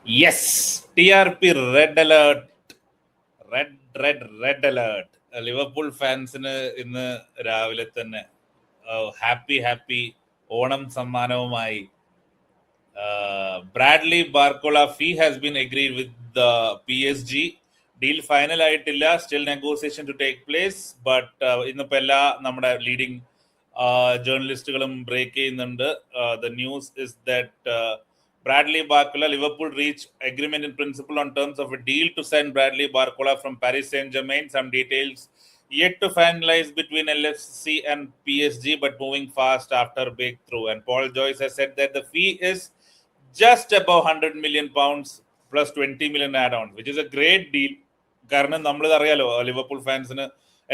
Yes, TRP red alert, red alert. Liverpool ഫാൻസിന് ഇന്ന് രാവിലെ തന്നെ ഹാപ്പി ഓണം സമ്മാനവുമായി Bradley Barcola fee has been agreed with the PSG. Deal final ആയിട്ടില്ല, still negotiation to take place. But ഇന്നിപ്പോൾ എല്ലാ നമ്മുടെ ലീഡിംഗ് ജേർണലിസ്റ്റുകളും ബ്രേക്ക് ചെയ്യുന്നുണ്ട്. The news is that Bradley Barcola, Liverpool reached agreement in principle on terms of a deal to sign Bradley Barcola from Paris Saint-Germain. Some details yet to finalize between LFC and PSG, but moving fast after breakthrough. And Paul Joyce has said that the fee is just above £100 million plus 20 million add-ons, which is a great deal. കാരണം നമ്മളിത് അറിയാലോ, Liverpool ഫാൻസിന്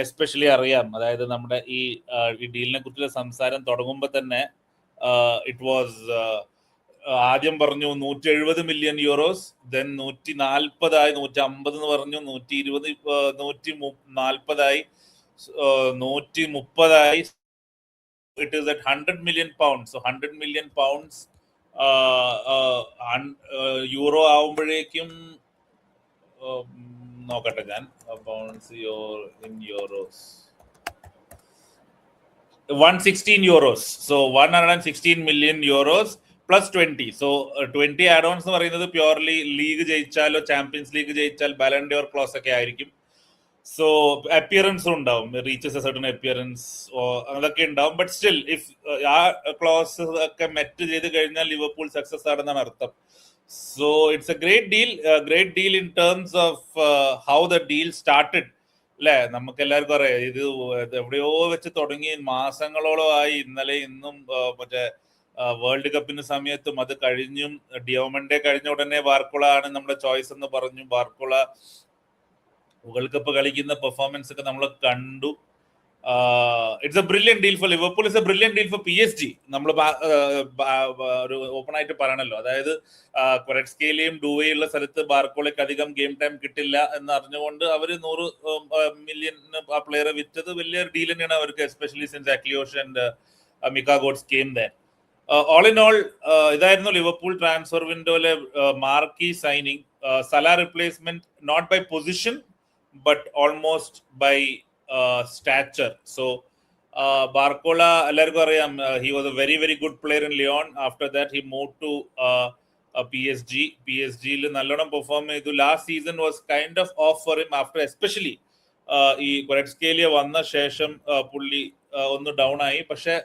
especially അറിയാം. അതായത് നമ്മുടെ ഈ ഡീലിനെ കുറിച്ചുള്ള സംസാരം തുടങ്ങുമ്പോൾ തന്നെ ഇറ്റ് വാസ് ആദ്യം പറഞ്ഞു 170 million euros, ദെൻ 140 150 എന്ന് പറഞ്ഞു, 120 140 130 it is at 100 million pounds. So 100 million pounds euro ആവുമ്പോഴേക്കും നോക്കട്ടെ ഞാൻ, pounds in euros 116 euros. So 116 million euros plus 20. So 20 add-ons എന്ന് പറയുന്നത് പ്യോർലി ലീഗ് ജയിച്ചാലോ ചാമ്പ്യൻസ് ലീഗ് ജയിച്ചാൽ ബാലൻഡിയോർ ക്ലോസ് ഒക്കെ ആയിരിക്കും. സോ അപ്പിയറൻസും ഉണ്ടാവും, റീച്ചസ് എ സർട്ടൺ അപ്പിയറൻസ് അതൊക്കെ ഉണ്ടാവും. ബട്ട് സ്റ്റിൽ ഇഫ് ആ ക്ലോസ് ഒക്കെ മെറ്റ് ചെയ്ത് കഴിഞ്ഞാൽ ലിവർപൂൾ സക്സസ് ആണെന്നാണ് അർത്ഥം. So it's A great deal in terms of how the deal started. അല്ലെ, നമുക്ക് എല്ലാവർക്കും അറിയാം ഇത് എവിടെയോ വെച്ച് തുടങ്ങി മാസങ്ങളോളം ആയി. ഇന്നലെ ഇന്നും മറ്റേ വേൾഡ് കപ്പിന് സമയത്തും അത് കഴിഞ്ഞും ഡിയോമൻഡെ കഴിഞ്ഞ ഉടനെ ബാർക്കോള ആണ് നമ്മുടെ ചോയ്സ് എന്ന് പറഞ്ഞു. ബാർക്കോള വേൾഡ് കപ്പ് കളിക്കുന്ന പെർഫോമൻസ് ഒക്കെ നമ്മൾ കണ്ടു. It's A brilliant deal for Liverpool, it's A brilliant deal for PSG. നമ്മൾ ഒരു ഓപ്പൺ ആയിട്ട് പറയണല്ലോ, അതായത് ക്വററ്റ്സ്കേലിയും ഡൂവയുള്ള സ്ഥലത്ത് ബാർക്കോളയ്ക്ക് അധികം ഗെയിം ടൈം കിട്ടില്ല എന്ന് അറിഞ്ഞുകൊണ്ട് അവർ 100 million ആ പ്ലെയറെ വിറ്റത് വലിയൊരു ഡീൽ തന്നെയാണ് അവർക്ക്, എസ്പെഷ്യലി സിൻസ് അക്ലിയോഷ് ആൻഡ് മിക്ക ഗോഡ്സ് came then. All in all ഇതായിരുന്നു ലിവർപൂൾ ട്രാൻസ്ഫർ വിൻഡോയിലെ marquee signing. Salah replacement not by position but almost by stature. So Barcola എല്ലാവർക്കും അറിയാം, he was a very very good player in Lyon. After that he move to PSG-യിൽ നല്ലോണം perform ചെയ്തു. Last season was kind of for him after especially ഈ Kvaratskhelia വന്ന ശേഷം പുള്ളി ഒന്ന് ഡൗൺ ആയി. പക്ഷെ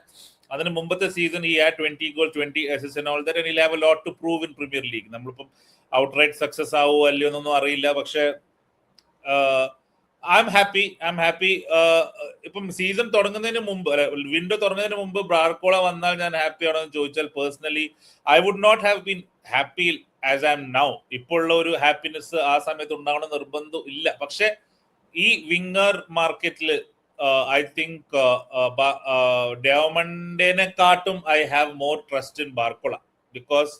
അതിന് മുമ്പത്തെ സീസൺ ഈ 20 goals 20 assists and all that, and he'll have a lot to prove in Premier League. നമ്മളിപ്പം ഔട്ട്റൈറ്റ് സക്സസ് ആവോ അല്ലയോ എന്നൊന്നും അറിയില്ല. പക്ഷെ ഐ എം ഹാപ്പി. ഇപ്പം സീസൺ തുടങ്ങുന്നതിന് മുമ്പ്, വിൻഡോ തുടങ്ങുന്നതിന് മുമ്പ് ബാർക്കോള വന്നാൽ ഞാൻ ഹാപ്പി ആണോ എന്ന് ചോദിച്ചാൽ personally I would not have been happy as I am now. ഇപ്പോൾ ഉള്ള ഒരു ഹാപ്പിനെസ് ആ സമയത്ത് ഉണ്ടാവണം നിർബന്ധം ഇല്ല. പക്ഷെ ഈ വിങ്ങർ മാർക്കറ്റില് I think Diamandene-കാട്ടും I have more trust in Barcola, because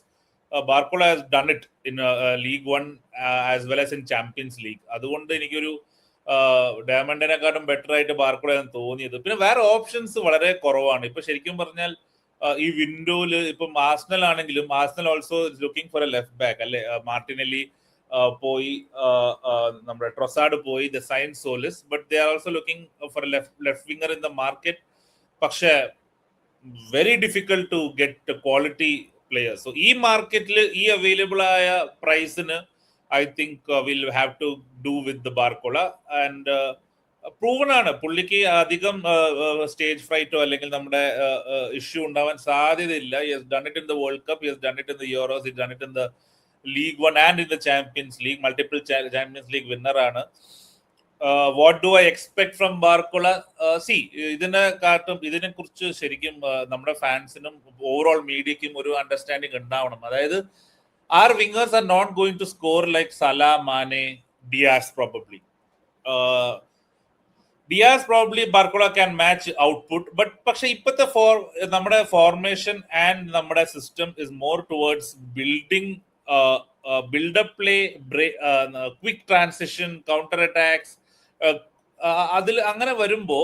Barcola has done it in League One as well as in Champions League. അതുകൊണ്ട് എനിക്കൊരു ഡയമണ്ടിനെക്കാട്ടും ബെറ്റർ ആയിട്ട് ബാർക്കോള തോന്നിയത്. പിന്നെ വേറെ ഓപ്ഷൻസ് വളരെ കുറവാണ് ഇപ്പൊ. ശരിക്കും പറഞ്ഞാൽ ഈ വിൻഡോയില് ഇപ്പം ആർസണൽ ആണെങ്കിലും, Arsenal also looking for a left back അല്ലെ. മാർട്ടിനെല്ലി പോയി, നമ്മുടെ ട്രൊസാർഡ് പോയി, the sign Solis, but they are also looking for left winger in the market. പക്ഷെ very difficult to get quality players. So ഈ മാർക്കറ്റിൽ ഈ available ആയ പ്രൈസിന് I think will have to do with the Barcola. And proven ആണ്, പുള്ളിക്ക് അധികം stage ഫ്രൈറ്റോ അല്ലെങ്കിൽ നമ്മുടെ ഇഷ്യൂ ഉണ്ടാവാൻ സാധ്യതയില്ല. He has done it in the World Cup, he has done it in the Euros, he done it in the League One and in the Champions League, multiple Champions League winner ആണ്. What do I expect from Barcola? ഇതിനെ കുറിച്ച് ശരിക്കും നമ്മുടെ ഫാൻസിനും overall മീഡിയക്കും ഒരു understanding ഉണ്ടാവണം. അതായത് our wingers are not going to score like Salah, Mane, Diaz probably. Diaz probably Barcola can match output, but പക്ഷെ ഇപ്പോഴത്തെ നമ്മുടെ ഫോർമേഷൻ ആൻഡ് നമ്മുടെ system is more towards building build-up play, quick transition, counter attacks. അതിൽ അങ്ങനെ വരുമ്പോ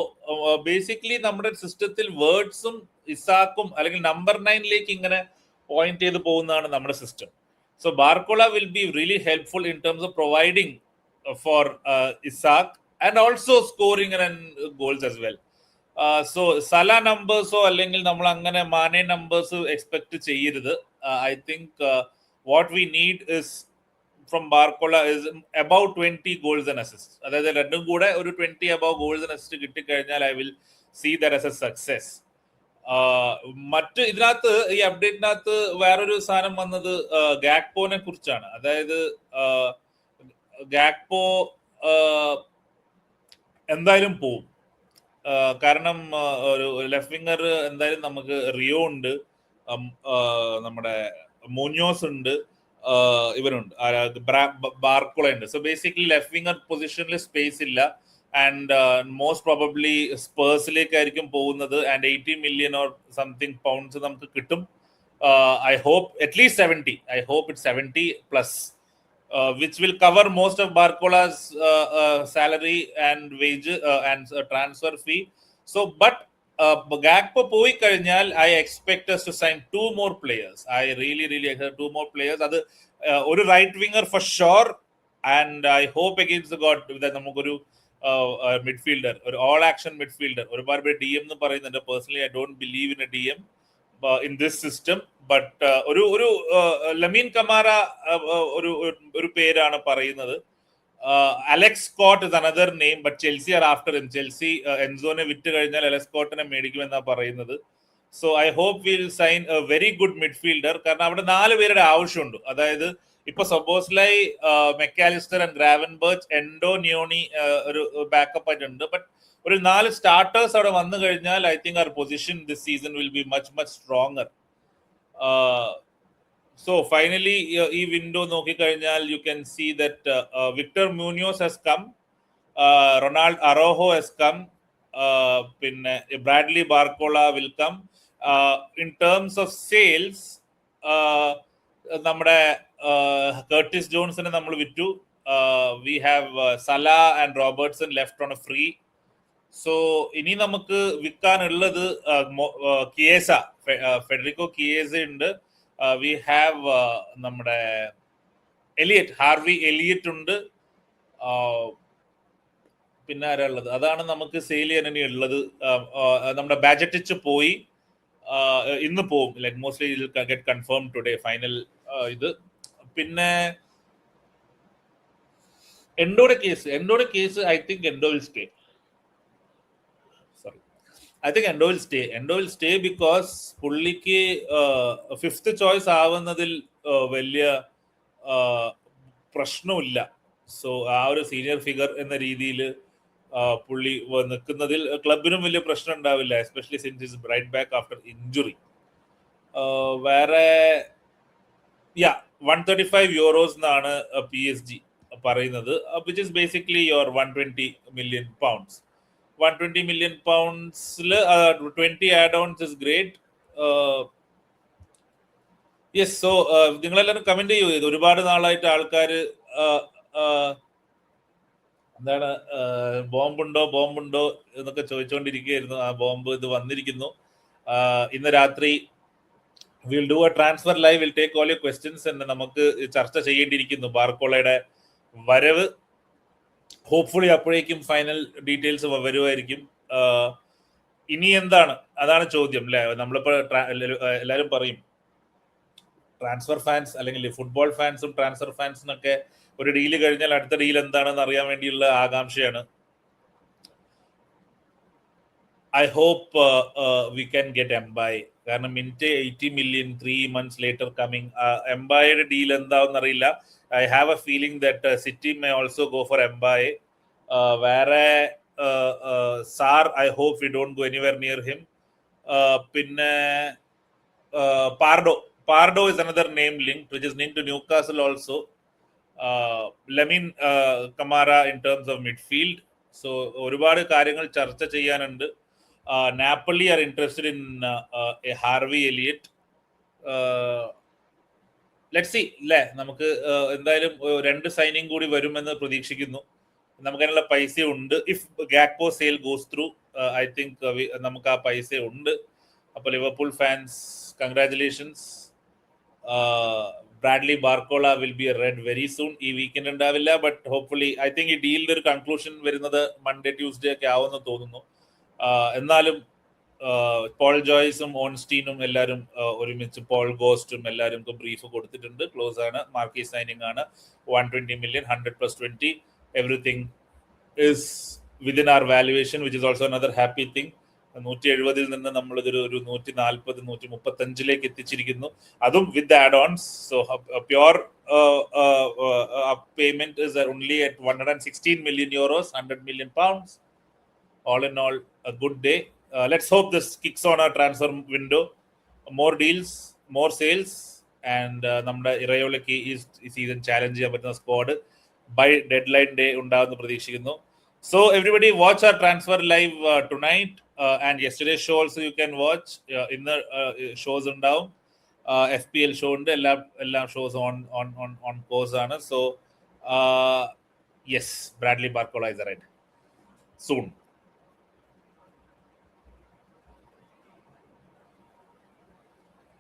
basically നമ്മുടെ സിസ്റ്റത്തിൽ വേർഡ്സും ഇസാക്കും അല്ലെങ്കിൽ നമ്പർ 9ലേക്ക് ഇങ്ങനെ പോയിന്റ് ചെയ്ത് പോകുന്നതാണ് നമ്മുടെ system. So Barcola will be really helpful in terms of providing for Isak and also scoring and goals as well. So Salah numbers അല്ലെങ്കിൽ നമ്മൾ അങ്ങനെ മാനെ numbers expect ചെയ്യരുത്. I think what we need is from Barcola is about 20 goals and assists. അതായത് രണ്ടും കൂടെ ഒരു 20 above goals and assists കിട്ടിക്കഴിഞ്ഞാൽ I will see that as a success. മറ്റ് ഇതിനകത്ത് ഈ അപ്ഡേറ്റിനകത്ത് വേറൊരു സാധനം വന്നത് ഗാക്പോനെ കുറിച്ചാണ്. അതായത് ഗാക്പോ എന്തായാലും പോവും. കാരണം ഒരു ലെഫ്റ്റ് വിങ്ങർ എന്തായാലും നമുക്ക് റിയോ ഉണ്ട്, നമ്മുടെ മൂഞ്ഞോസ് ഉണ്ട്, ഇവരുണ്ട്, ബാർക്കോള ഉണ്ട്. സോ ബേസിക്കലി ലെഫ്റ്റ് വിങ്ങർ പൊസിഷനിൽ സ്പേസ് ഇല്ല. ആൻഡ് മോസ്റ്റ് പ്രോബബ്ലി സ്പേഴ്സിലേക്കായിരിക്കും പോകുന്നത്. And 80 million or something pounds നമുക്ക് കിട്ടും. I hope at least 70. I hope it 70 plus, which will cover most of Barcola's salary and wage and transfer fee. So, but Gakpo പോയി കഴിഞ്ഞാൽ I expect us to sign 2 more players. I really expect 2 more players. അത് ഒരു right winger for sure, and I hope against the god that നമുക്കൊരു midfielder, ഒരു all action midfielder. ഒരുപാട് പേര് DM എന്ന് പറയുന്നുണ്ട്. Personally I don't believe in a DM in this system, but ഒരു Lamine Camara ഒരു പേരാണ് പറയുന്നത്. Alex Scott is another name, but Chelsea are after him. Chelsea എൻസോനെ വിറ്റ് കഴിഞ്ഞാൽ അലക്സ് സ്കോട്ടിനെ മേടിക്കുമെന്നാണ് പറയുന്നത്. So I hope will sign a very good midfielder. കാരണം അവിടെ 4 പേരുടെ ആവശ്യമുണ്ട്. അതായത് ഇപ്പൊ supposedly, Mac Allister and Gravenberch, endo, നിയോണി ഒരു ബാക്കപ്പ് ആയിട്ടുണ്ട്. ബട്ട് ഒരു 4 സ്റ്റാർട്ടേഴ്സ് അവിടെ വന്നു കഴിഞ്ഞാൽ ഐ തിങ്ക് അവർ position this season will be much stronger. So finally ഈ വിൻഡോ നോക്കിക്കഴിഞ്ഞാൽ you can see that Victor Munoz has come, Ronald Araujo has come, പിന്നെ Bradley Barcola will come. In terms of sales നമ്മുടെ Curtis ജോൺസിനെ നമ്മൾ വിറ്റു. We have Salah and Robertson left on a free. So ഇനി നമുക്ക് വിൽക്കാനുള്ളത് Chiesa, Federico Chiesa ഉണ്ട്. We have നമ്മുടെ എലിയറ്റ്, ഹാർവി എലിയറ്റ് ഉണ്ട്. പിന്നെ ആരാ ഉള്ളത്? അതാണ് നമുക്ക് സെയിൽ ചെയ്യാൻ ഇനി ഉള്ളത്. നമ്മുടെ ബാജറ്റിച്ച് പോയി, ഇന്ന് പോവും. Like mostly get confirm today final ഇത്. പിന്നെ എൻഡോയുടെ case I think Endo will stay. Endo will stay because പുള്ളിക്ക് 5th ചോയ്സ് ആവുന്നതിൽ വലിയ പ്രശ്നമില്ല. സോ ആ ഒരു സീനിയർ ഫിഗർ എന്ന രീതിയിൽ പുള്ളി നിൽക്കുന്നതിൽ ക്ലബിനും വലിയ പ്രശ്നം ഉണ്ടാവില്ല, especially since is right back after injury. വേറെ 135 euros എന്നാണ് PSG പറയുന്നത്, which is basically your 120 million pounds. 120 million pounds 20 add-ons is great. Yes. So നിങ്ങളെല്ലാവരും കമന്റ് ചെയ്യൂ. ഇത് ഒരുപാട് നാളായിട്ട് ആൾക്കാർ എന്താണ് ബോംബുണ്ടോ എന്നൊക്കെ ചോദിച്ചുകൊണ്ടിരിക്കുകയായിരുന്നു. ആ ബോംബ് ഇത് വന്നിരിക്കുന്നു. ഇന്ന് രാത്രി will do A transfer live, will take all your questions എന്ന് നമുക്ക് ചർച്ച ചെയ്യേണ്ടിയിരിക്കുന്നു. ബാർക്കോളയുടെ വരവ് ഹോപ്പ്ഫുള്ളി അപ്പോഴേക്കും ഫൈനൽ ഡീറ്റെയിൽസ് വരുമായിരിക്കും. ഇനി എന്താണ്, അതാണ് ചോദ്യം അല്ലേ. നമ്മളിപ്പോൾ എല്ലാവരും പറയും ട്രാൻസ്ഫർ ഫാൻസ് അല്ലെങ്കിൽ ഫുട്ബോൾ ഫാൻസും ട്രാൻസ്ഫർ ഫാൻസിനൊക്കെ ഒരു ഡീല് കഴിഞ്ഞാൽ അടുത്ത ഡീൽ എന്താണെന്ന് അറിയാൻ വേണ്ടിയുള്ള ആകാംക്ഷയാണ്. I hope we can get എംബായ്. കാരണം minute 80 million 3 months later coming. എംബായുടെ ഡീൽ എന്താണെന്ന് അറിയില്ല. I have a feeling that City may also go for Mbaye. വേറെ Sarr, I hope we don't go anywhere near him. പിന്നെ Pardo is another name linked, which is linked to Newcastle also. Lamine Kamara in terms of midfield. So ഒരുപാട് കാര്യങ്ങൾ ചർച്ച ചെയ്യാനുണ്ട്. Napoli are interested in a Harvey Elliott. Let's see അല്ലേ. നമുക്ക് എന്തായാലും 2 signing കൂടി വരുമെന്ന് പ്രതീക്ഷിക്കുന്നു. നമുക്കതിനുള്ള പൈസ ഉണ്ട്. If Gakpo sale goes through, I think നമുക്ക് ആ പൈസ ഉണ്ട്. അപ്പോൾ Liverpool fans, congratulations. Bradley Barcola will be red very soon. ഈ വീക്കെൻഡ് ഉണ്ടാവില്ല, ബട്ട് ഹോപ്പ്ഫുള്ളി ഐ തിങ്ക് ഈ ഡീലിന്റെ ഒരു കൺക്ലൂഷൻ വരുന്നത് മൺഡേ ട്യൂസ്ഡേ ഒക്കെ ആവുമെന്ന് തോന്നുന്നു. എന്നാലും പോൾ ജോയ്സും ഓൺസ്റ്റീനും എല്ലാവരും ഒരുമിച്ച്, പോൾ ഗോസ്റ്റും എല്ലാവരും ബ്രീഫ് കൊടുത്തിട്ടുണ്ട്. ക്ലോസ് ആണ്, മാർക്കി സൈനിങ് ആണ്. 120 million, 100 plus 20, everything is within our valuation, which is also another happy thing. 170 നിന്ന് നമ്മൾ ഇതൊരു 140 135 എത്തിച്ചിരിക്കുന്നു, അതും with add ons. So pure payment is only at 116 million euros, 100 million pounds. All in all, a good day. Let's hope this kicks on our transfer window. More deals, more sales, and നമ്മുടെ ഇറയോളയ്ക്ക് ഈ season challenge ചെയ്യാൻ പറ്റുന്ന squad by deadline day ഉണ്ടാകുമെന്ന് പ്രതീക്ഷിക്കുന്നു. So everybody watch our transfer live tonight, and yesterday's show also you can watch. In the shows ഉണ്ടാവും, FPL show ഉണ്ട്, എല്ലാ shows on course ആണ്. So yes, Bradley Barcola is right soon.